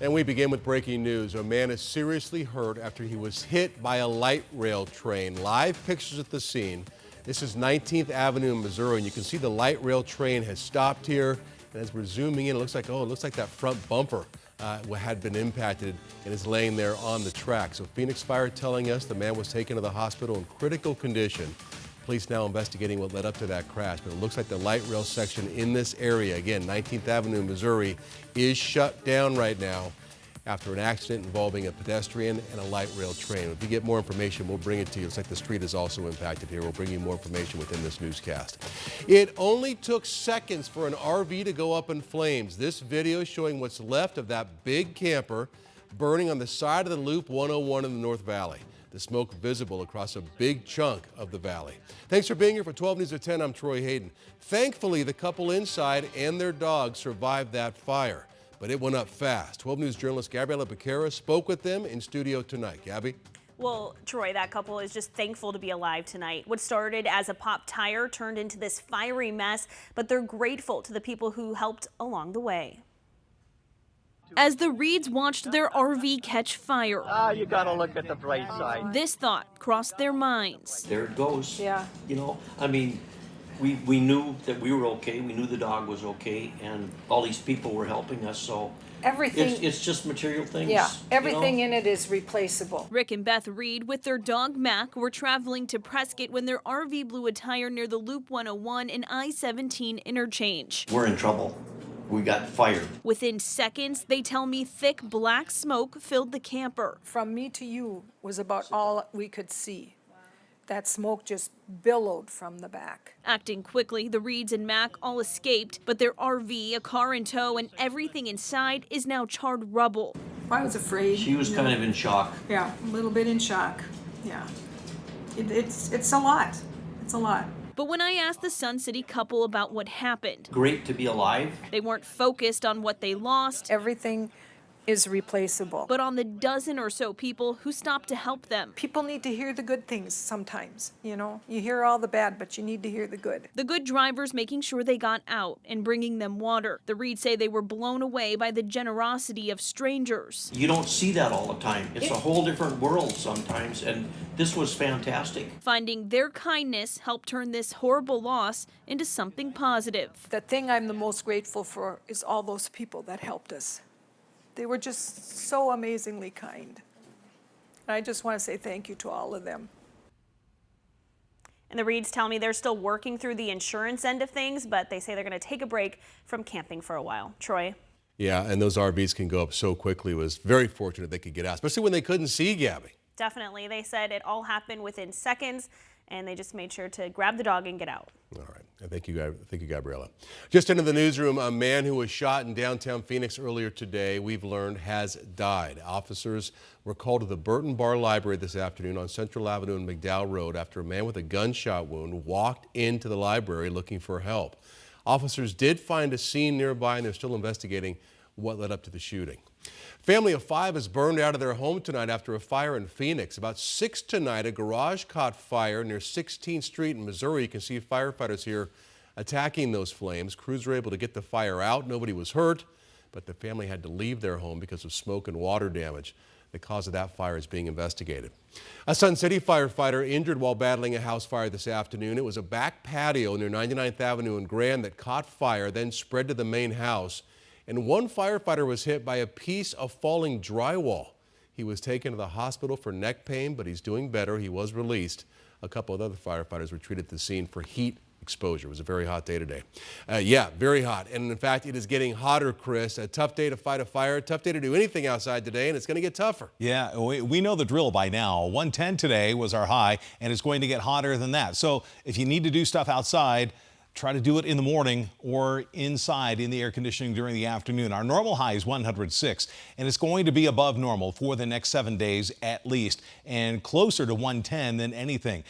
And we begin with breaking news. A man is seriously hurt after he was hit by a light rail train. Live pictures at the scene. This is 19th Avenue in Missouri, and you can see the light rail train has stopped here. And as we're zooming in, it looks like that front bumper had been impacted and is laying there on the track. So Phoenix Fire telling us the man was taken to the hospital in critical condition. Police now investigating what led up to that crash, but it looks like the light rail section in this area, again, 19th Avenue, Missouri, is shut down right now after an accident involving a pedestrian and a light rail train. If we get more information, we'll bring it to you. Looks like the street is also impacted here. We'll bring you more information within this newscast. It only took seconds for an RV to go up in flames. This video showing what's left of that big camper burning on the side of the Loop 101 in the North Valley. The smoke visible across a big chunk of the valley. Thanks for being here for 12 News at 10. I'm Troy Hayden. Thankfully, the couple inside and their dog survived that fire, but it went up fast. 12 News journalist Gabriela Becerra spoke with them in studio tonight. Gabby? Well, Troy, that couple is just thankful to be alive tonight. What started as a pop tire turned into this fiery mess, but they're grateful to the people who helped along the way. As the Reeds watched their RV catch fire, you gotta look at the bright side. this thought crossed their minds. There it goes. Yeah. You know, I mean, we knew that we were okay. We knew the dog was okay, and all these people were helping us. So Everything. it's just material things. Yeah, everything you know? in it is replaceable. Rick and Beth Reed with their dog Mac were traveling to Prescott when their RV blew a tire near the Loop 101 and I-17 interchange. We're in trouble. We got fired. Within seconds, they tell me thick black smoke filled the camper. From me to you was about all we could see. That smoke just billowed from the back. Acting quickly, the Reeds and Mac all escaped, but their RV, a car in tow, and everything inside is now charred rubble. I was afraid. She was kind of in shock. Yeah, a little bit in shock. Yeah. It's a lot. It's a lot. But when I asked the Sun City couple about what happened, Great to be alive. they weren't focused on what they lost, Everything is replaceable. but on the dozen or so people who stopped to help them. People need to hear the good things sometimes, you know? You hear all the bad, but you need to hear the good. The good drivers making sure they got out and bringing them water. The Reeds say they were blown away by the generosity of strangers. You don't see that all the time. It's a whole different world sometimes, and this was fantastic. Finding their kindness helped turn this horrible loss into something positive. The thing I'm the most grateful for is all those people that helped us. They were just so amazingly kind. And I just want to say thank you to all of them. And the Reeds tell me they're still working through the insurance end of things, but they say they're going to take a break from camping for a while. Troy? Yeah, and those RVs can go up so quickly. It was very fortunate they could get out, especially when they couldn't see Gabby. Definitely. They said it all happened within seconds, and they just made sure to grab the dog and get out. All right. Thank you, Gabriela. Just into the newsroom, a man who was shot in downtown Phoenix earlier today, we've learned, has died. Officers were called to the Burton Bar Library this afternoon on Central Avenue and McDowell Road after a man with a gunshot wound walked into the library looking for help. Officers did find a scene nearby, and they're still investigating what led up to the shooting. Family of 5 is burned out of their home tonight after a fire in Phoenix. About 6 tonight, a garage caught fire near 16th Street in Missouri. You can see firefighters here attacking those flames. Crews were able to get the fire out. Nobody was hurt, but the family had to leave their home because of smoke and water damage. The cause of that fire is being investigated. A Sun City firefighter injured while battling a house fire this afternoon. It was a back patio near 99th Avenue in Grand that caught fire, then spread to the main house. And one firefighter was hit by a piece of falling drywall. He was taken to the hospital for neck pain, but he's doing better. He was released. A couple of other firefighters were treated at the scene for heat exposure. It was a very hot day today. Yeah, very hot. And in fact, it is getting hotter, Chris. A tough day to fight a fire, tough day to do anything outside today, and it's going to get tougher. Yeah, we know the drill by now. 110 today was our high, and it's going to get hotter than that. So if you need to do stuff outside, try to do it in the morning or inside in the air conditioning during the afternoon. Our normal high is 106, and it's going to be above normal for the next 7 days at least, and closer to 110 than anything.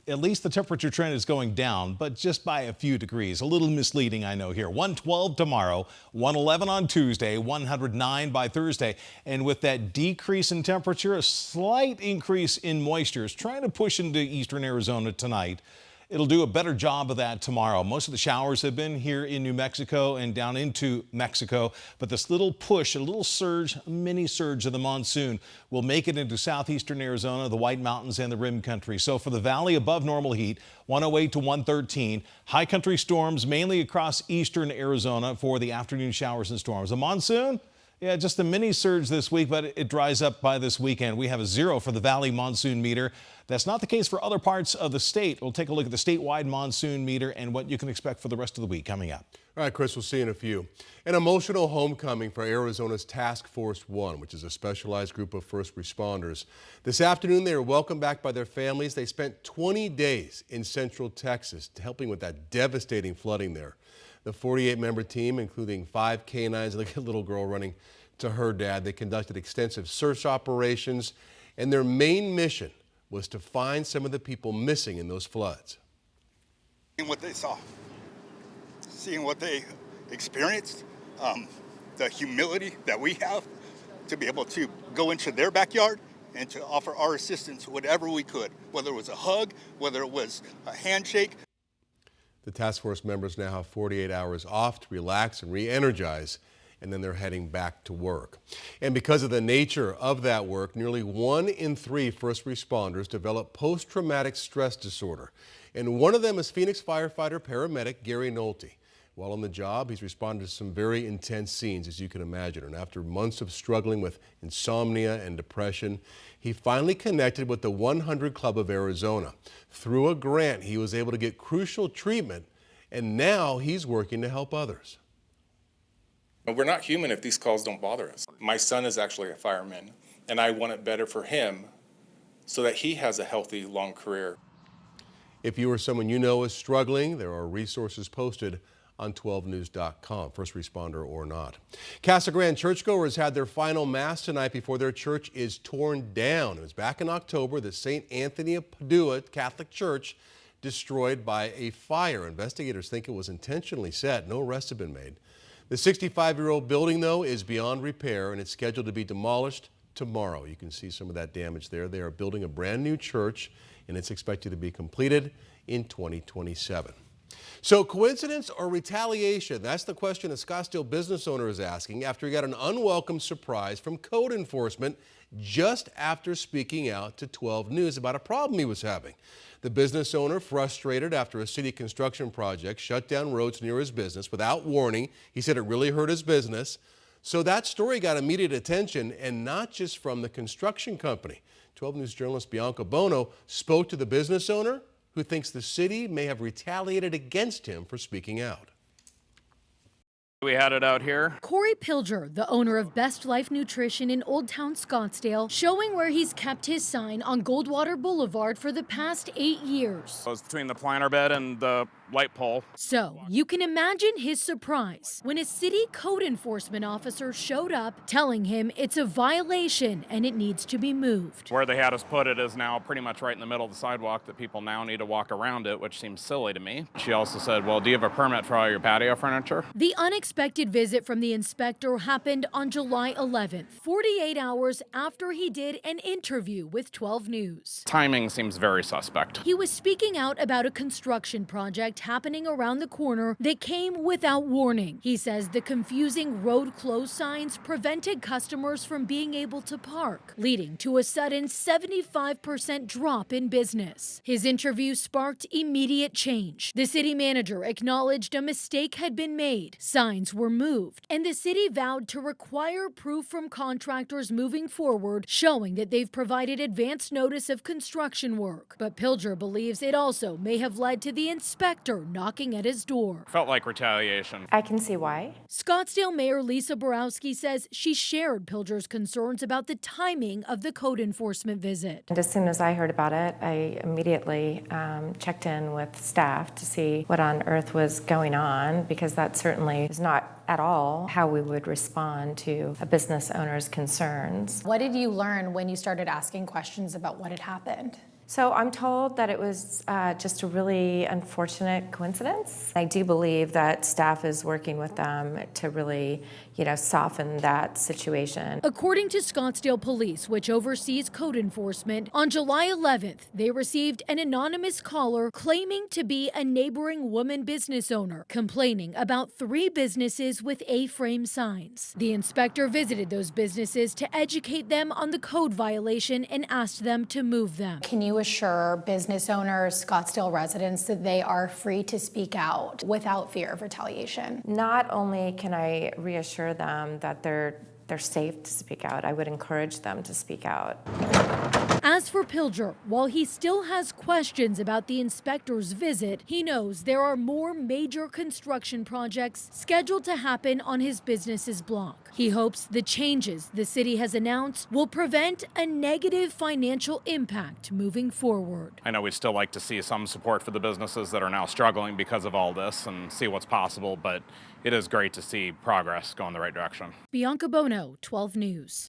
At least the temperature trend is going down, but just by a few degrees. A little misleading, I know here. 112 tomorrow, 111 on Tuesday, 109 by Thursday. And with that decrease in temperature, a slight increase in moisture is trying to push into eastern Arizona tonight. It'll do a better job of that tomorrow. Most of the showers have been here in New Mexico and down into Mexico, but this little push, a little surge, a mini surge of the monsoon will make it into southeastern Arizona, the White Mountains, and the Rim Country. So for the valley, above normal heat, 108 to 113. High country storms mainly across eastern Arizona for the afternoon showers and storms. A monsoon? Yeah, just a mini surge this week, but it dries up by this weekend. We have a 0 for the valley monsoon meter. That's not the case for other parts of the state. We'll take a look at the statewide monsoon meter and what you can expect for the rest of the week coming up. All right, Chris, we'll see you in a few. An emotional homecoming for Arizona's Task Force 1, which is a specialized group of first responders. This afternoon, they were welcomed back by their families. They spent 20 days in Central Texas helping with that devastating flooding there. The 48-member team, including 5 canines, look at a little girl running to her dad. They conducted extensive search operations, and their main mission was to find some of the people missing in those floods. Seeing what they saw, seeing what they experienced, the humility that we have to be able to go into their backyard and to offer our assistance whatever we could, whether it was a hug, whether it was a handshake. The task force members now have 48 hours off to relax and re-energize, and then they're heading back to work. And because of the nature of that work, nearly 1 in 3 first responders develop post-traumatic stress disorder. And one of them is Phoenix firefighter paramedic Gary Nolte. While on the job, he's responded to some very intense scenes, as you can imagine. And after months of struggling with insomnia and depression, he finally connected with the 100 Club of Arizona. Through a grant, he was able to get crucial treatment, and now he's working to help others. We're not human if these calls don't bother us. My son is actually a fireman, and I want it better for him so that he has a healthy, long career. If you or someone you know is struggling, there are resources posted on 12news.com, first responder or not. Casa Grande churchgoers had their final mass tonight before their church is torn down. It was back in October that St. Anthony of Padua Catholic Church destroyed by a fire. Investigators think it was intentionally set. No arrests have been made. The 65-year-old building, though, is beyond repair, and it's scheduled to be demolished tomorrow. You can see some of that damage there. They are building a brand new church, and it's expected to be completed in 2027. So coincidence or retaliation? That's the question a Scottsdale business owner is asking after he got an unwelcome surprise from code enforcement just after speaking out to 12 News about a problem he was having. The business owner, frustrated after a city construction project shut down roads near his business without warning. He said it really hurt his business. So that story got immediate attention, and not just from the construction company. 12 News journalist Bianca Bono spoke to the business owner, who thinks the city may have retaliated against him for speaking out. We had it out here. Corey Pilger, the owner of Best Life Nutrition in Old Town Scottsdale, showing where he's kept his sign on Goldwater Boulevard for the past 8 years. It was between the planter bed and the light pole. So you can imagine his surprise when a city code enforcement officer showed up telling him it's a violation and it needs to be moved. Where they had us put it is now pretty much right in the middle of the sidewalk that people now need to walk around it, which seems silly to me. She also said, well, do you have a permit for all your patio furniture? The unexpected visit from the inspector happened on July 11th, 48 hours after he did an interview with 12 News. Timing seems very suspect. He was speaking out about a construction project happening around the corner that came without warning. He says the confusing road closed signs prevented customers from being able to park, leading to a sudden 75% drop in business. His interview sparked immediate change. The city manager acknowledged a mistake had been made. Signs were moved, and the city vowed to require proof from contractors moving forward showing that they've provided advance notice of construction work. But Pilger believes it also may have led to the inspector knocking at his door. Felt like retaliation. I can see why. Scottsdale Mayor Lisa Borowski says she shared Pilger's concerns about the timing of the code enforcement visit. And as soon as I heard about it, I immediately checked in with staff to see what on earth was going on, because that certainly is not at all how we would respond to a business owner's concerns. What did you learn when you started asking questions about what had happened? So I'm told that it was just a really unfortunate coincidence. I do believe that staff is working with them to really, soften that situation. According to Scottsdale Police, which oversees code enforcement, on July 11th, they received an anonymous caller claiming to be a neighboring woman business owner, complaining about 3 businesses with A-frame signs. The inspector visited those businesses to educate them on the code violation and asked them to move them. Can you assure business owners, Scottsdale residents, that they are free to speak out without fear of retaliation? Not only can I reassure them that they're safe to speak out, I would encourage them to speak out. As for Pilger, while he still has questions about the inspector's visit, he knows there are more major construction projects scheduled to happen on his business's block. He hopes the changes the city has announced will prevent a negative financial impact moving forward. I know we'd still like to see some support for the businesses that are now struggling because of all this and see what's possible, but it is great to see progress go in the right direction. Bianca Bono, 12 News.